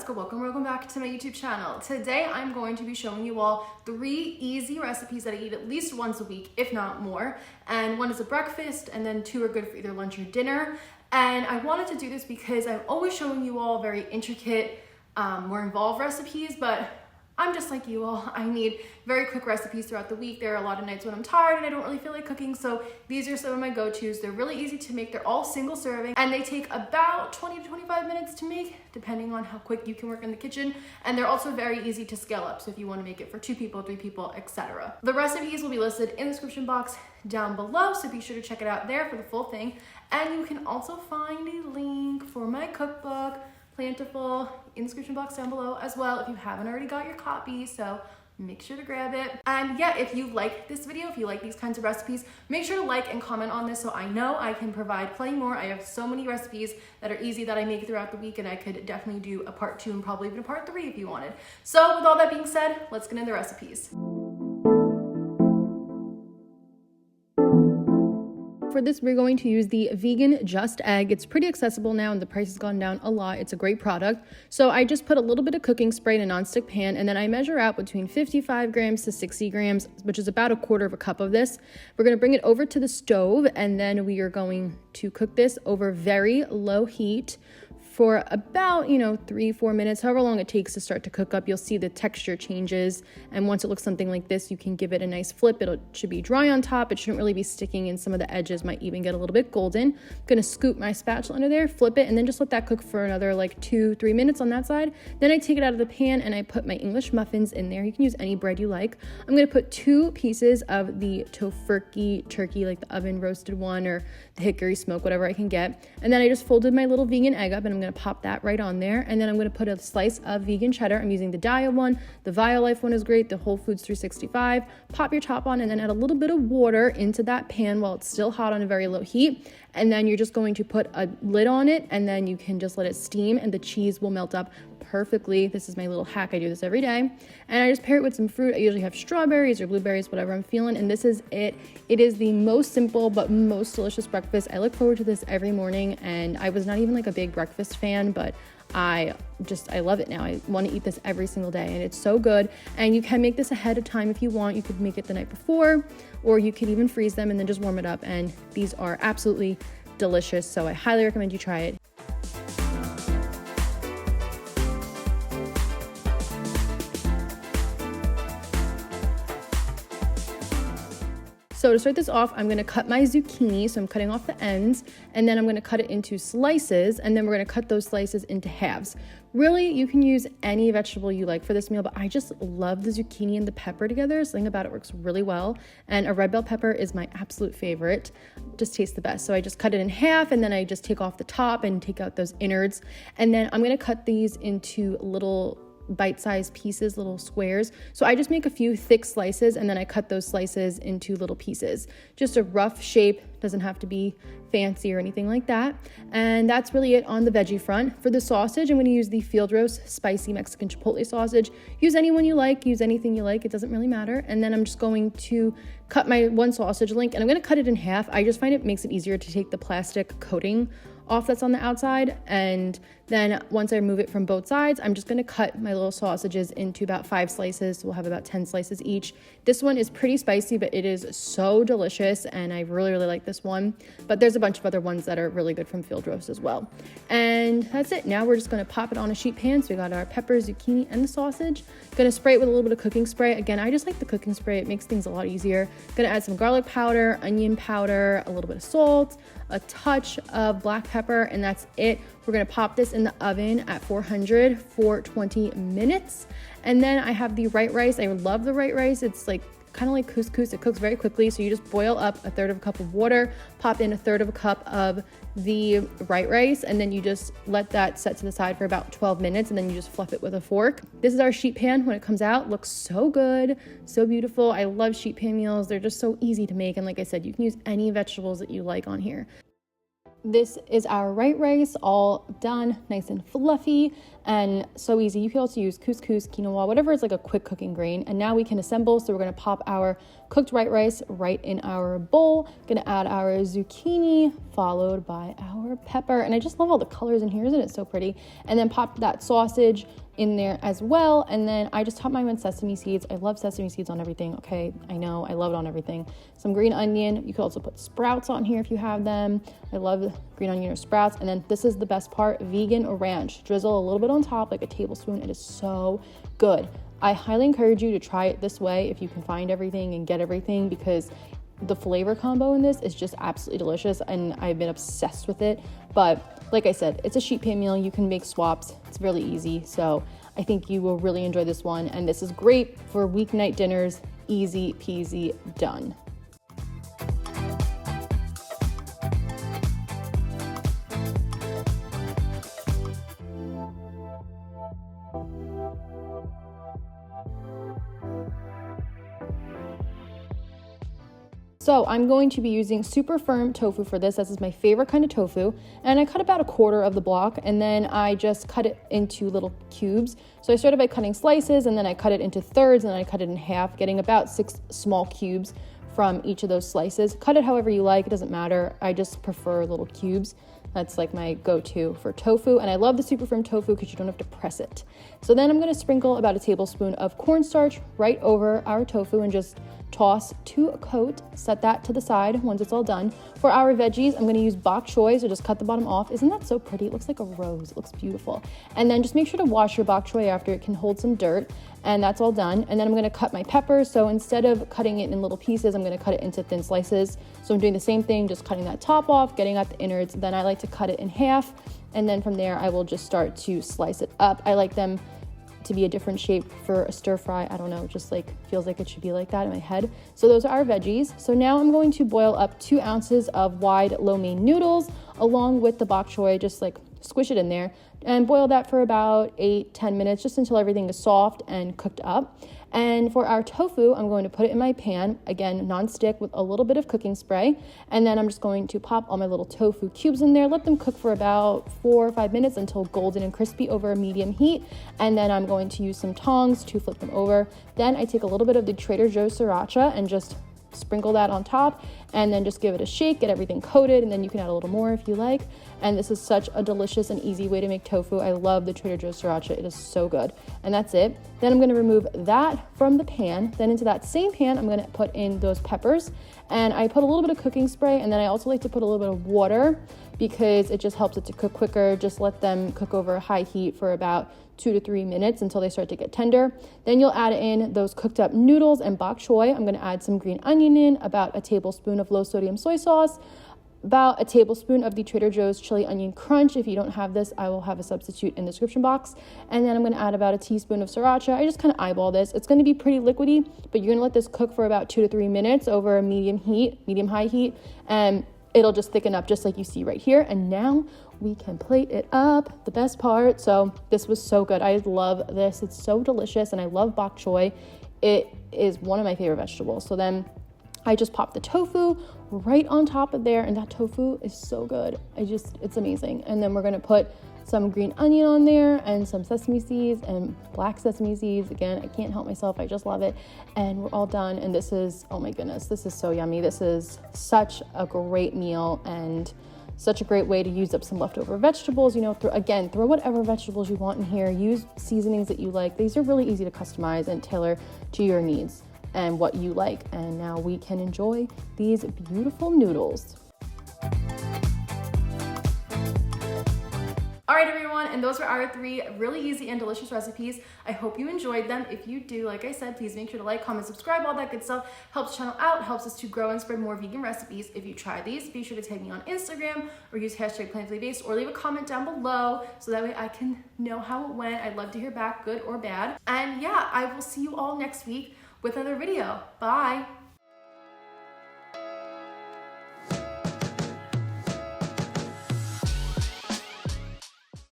go? Welcome back to my YouTube channel. Today I'm going to be showing you all 3 easy recipes that I eat at least once a week, if not more. And one is a breakfast, and then 2 are good for either lunch or dinner. And I wanted to do this because I'm always showing you all very intricate, more involved recipes, but I'm just like you all. I need very quick recipes throughout the week. There are a lot of nights when I'm tired and I don't really feel like cooking, so these are some of my go-tos. They're really easy to make. They're all single serving, and they take about 20 to 25 minutes to make, depending on how quick you can work in the kitchen. And they're also very easy to scale up, so if you want to make it for 2 people, 3 people, etc. The recipes will be listed in the description box down below, so be sure to check it out there for the full thing. And you can also find a link for my cookbook, Plantiful, in the description box down below as well if you haven't already got your copy, so make sure to grab it. And yeah, if you like this video, if you like these kinds of recipes, make sure to like and comment on this so I know I can provide plenty more. I have so many recipes that are easy that I make throughout the week, and I could definitely do a part 2 and probably even a part 3 if you wanted. So with all that being said, let's get into the recipes. For this, we're going to use the vegan Just Egg. It's pretty accessible now and the price has gone down a lot. It's a great product. So I just put a little bit of cooking spray in a nonstick pan, and then I measure out between 55 grams to 60 grams, which is about 1/4 cup of this. We're going to bring it over to the stove, and then we are going to cook this over very low heat for about, 3-4 minutes, however long it takes to start to cook up. You'll see the texture changes, and once it looks something like this, you can give it a nice flip. It should be dry on top. It shouldn't really be sticking, and some of the edges might even get a little bit golden. I'm gonna scoop my spatula under there, flip it, and then just let that cook for another 2-3 minutes on that side. Then I take it out of the pan and I put my English muffins in there. You can use any bread you like. I'm gonna put 2 pieces of the Tofurky turkey, like the oven roasted one or the hickory smoke, whatever I can get. And then I just folded my little vegan egg up, and I'm gonna pop that right on there. And then I'm gonna put a slice of vegan cheddar. I'm using the Dia one. The Violife one is great. The Whole Foods 365. Pop your top on, and then add a little bit of water into that pan while it's still hot on a very low heat. And then you're just going to put a lid on it, and then you can just let it steam, and the cheese will melt up perfectly. This is my little hack. I do this every day. And I just pair it with some fruit. I usually have strawberries or blueberries, whatever I'm feeling. And this is it. It is the most simple but most delicious breakfast. I look forward to this every morning, and I was not even a big breakfast fan, but I love it now. I want to eat this every single day, and it's so good. And you can make this ahead of time if you want. You could make it the night before, or you could even freeze them and then just warm it up. And these are absolutely delicious, so I highly recommend you try it. So to start this off, I'm gonna cut my zucchini. So I'm cutting off the ends, and then I'm gonna cut it into slices, and then we're gonna cut those slices into halves. Really, you can use any vegetable you like for this meal, but I just love the zucchini and the pepper together. Something about it works really well. And a red bell pepper is my absolute favorite. Just tastes the best. So I just cut it in half, and then I just take off the top and take out those innards. And then I'm gonna cut these into little bite-sized pieces, little squares. So I just make a few thick slices, and then I cut those slices into little pieces. Just a rough shape, doesn't have to be fancy or anything like that. And that's really it on the veggie front. For the sausage, I'm going to use the field roast spicy Mexican Chipotle sausage. Use any one you like, use anything you like, it doesn't really matter. And then I'm just going to cut my one sausage link, and I'm going to cut it in half. I just find it makes it easier to take the plastic coating off that's on the outside. And then once I remove it from both sides, I'm just going to cut my little sausages into about 5 slices. So we'll have about 10 slices each. This one is pretty spicy, but it is so delicious, and I really like this one. But there's a bunch of other ones that are really good from field roast as well. And that's it. Now we're just going to pop it on a sheet pan. So we got our peppers, zucchini, and the sausage. Going to spray it with a little bit of cooking spray. Again, I just like the cooking spray. It makes things a lot easier. Going to add some garlic powder, onion powder, a little bit of salt, a touch of black pepper, and that's it. We're gonna pop this in the oven at 400 for 20 minutes. And then I have the white rice. I love the white rice. It's kind of like couscous. It cooks very quickly. So you just boil up 1/3 cup of water, pop in 1/3 cup of the white rice, and then you just let that set to the side for about 12 minutes, and then you just fluff it with a fork. This is our sheet pan when it comes out. Looks so good, so beautiful. I love sheet pan meals. They're just so easy to make. And like I said, you can use any vegetables that you like on here. This is our white rice, all done, nice and fluffy and so easy. You can also use couscous, quinoa, whatever is like a quick cooking grain. And now we can assemble. So we're gonna pop our cooked white rice right in our bowl. Gonna add our zucchini, followed by our pepper. And I just love all the colors in here, isn't it so pretty? And then pop that sausage in there as well. And then I just top mine with sesame seeds. I love sesame seeds on everything. Okay, I know, I love it on everything. Some green onion. You could also put sprouts on here if you have them. I love green onion or sprouts. And then this is the best part, vegan ranch. Drizzle a little bit on top, like a tablespoon. It is so good. I highly encourage you to try it this way if you can find everything and get everything, because the flavor combo in this is just absolutely delicious and I've been obsessed with it. But like I said, it's a sheet pan meal. You can make swaps. It's really easy. So I think you will really enjoy this one. And this is great for weeknight dinners. Easy peasy, done. So I'm going to be using super firm tofu for this. This is my favorite kind of tofu. And I cut about 1/4 of the block and then I just cut it into little cubes. So I started by cutting slices and then I cut it into thirds and then I cut it in half, getting about 6 small cubes from each of those slices. Cut it however you like, it doesn't matter. I just prefer little cubes. That's like my go-to for tofu. And I love the super firm tofu because you don't have to press it. So then I'm gonna sprinkle about 1 tablespoon of cornstarch right over our tofu and just toss to a coat, set that to the side once it's all done. For our veggies, I'm gonna use bok choy, so just cut the bottom off. Isn't that so pretty? It looks like a rose, it looks beautiful. And then just make sure to wash your bok choy after, it can hold some dirt, and that's all done. And then I'm gonna cut my peppers, so instead of cutting it in little pieces, I'm gonna cut it into thin slices. So I'm doing the same thing, just cutting that top off, getting out the innards, then I like to cut it in half, and then from there I will just start to slice it up. I like them to be a different shape for a stir fry. I don't know, just like feels like it should be like that in my head. So those are our veggies. So now I'm going to boil up 2 ounces of wide lo mein noodles along with the bok choy, just like squish it in there and boil that for about 8-10 minutes, just until everything is soft and cooked up. And for our tofu, I'm going to put it in my pan, again, non-stick with a little bit of cooking spray. And then I'm just going to pop all my little tofu cubes in there, let them cook for about 4 or 5 minutes until golden and crispy over a medium heat. And then I'm going to use some tongs to flip them over. Then I take a little bit of the Trader Joe's sriracha and just sprinkle that on top, and then just give it a shake, get everything coated, and then you can add a little more if you like. And this is such a delicious and easy way to make tofu. I love the Trader Joe's sriracha. It is so good. And that's it. Then I'm going to remove that from the pan. Then into that same pan, I'm going to put in those peppers, and I put a little bit of cooking spray, and then I also like to put a little bit of water because it just helps it to cook quicker. Just let them cook over high heat for about 2 to 3 minutes until they start to get tender. Then you'll add in those cooked up noodles and bok choy. I'm going to add some green onion in, about 1 tablespoon of low sodium soy sauce, about 1 tablespoon of the Trader Joe's chili onion crunch. If you don't have this, I will have a substitute in the description box. And then I'm going to add about 1 teaspoon of sriracha. I just kind of eyeball this. It's going to be pretty liquidy, but you're going to let this cook for about 2 to 3 minutes over a medium high heat, and it'll just thicken up just like you see right here. And now we can plate it up, the best part. So this was so good. I love this. It's so delicious, and I love bok choy. It is one of my favorite vegetables. So then I just pop the tofu right on top of there, and that tofu is so good. It's amazing. And then we're gonna put some green onion on there and some sesame seeds and black sesame seeds. Again, I can't help myself. I just love it. And we're all done. And this is, oh my goodness, this is so yummy. This is such a great meal and such a great way to use up some leftover vegetables. You know, throw whatever vegetables you want in here. Use seasonings that you like. These are really easy to customize and tailor to your needs and what you like. And now we can enjoy these beautiful noodles. All right, everyone, and those are our 3 really easy and delicious recipes. I hope you enjoyed them. If you do, like I said, please make sure to like, comment, subscribe, all that good stuff. Helps the channel out, helps us to grow and spread more vegan recipes. If you try these, be sure to tag me on Instagram or use hashtag plantifullybased, or leave a comment down below so that way I can know how it went. I'd love to hear back, good or bad. And yeah, I will see you all next week with another video. Bye.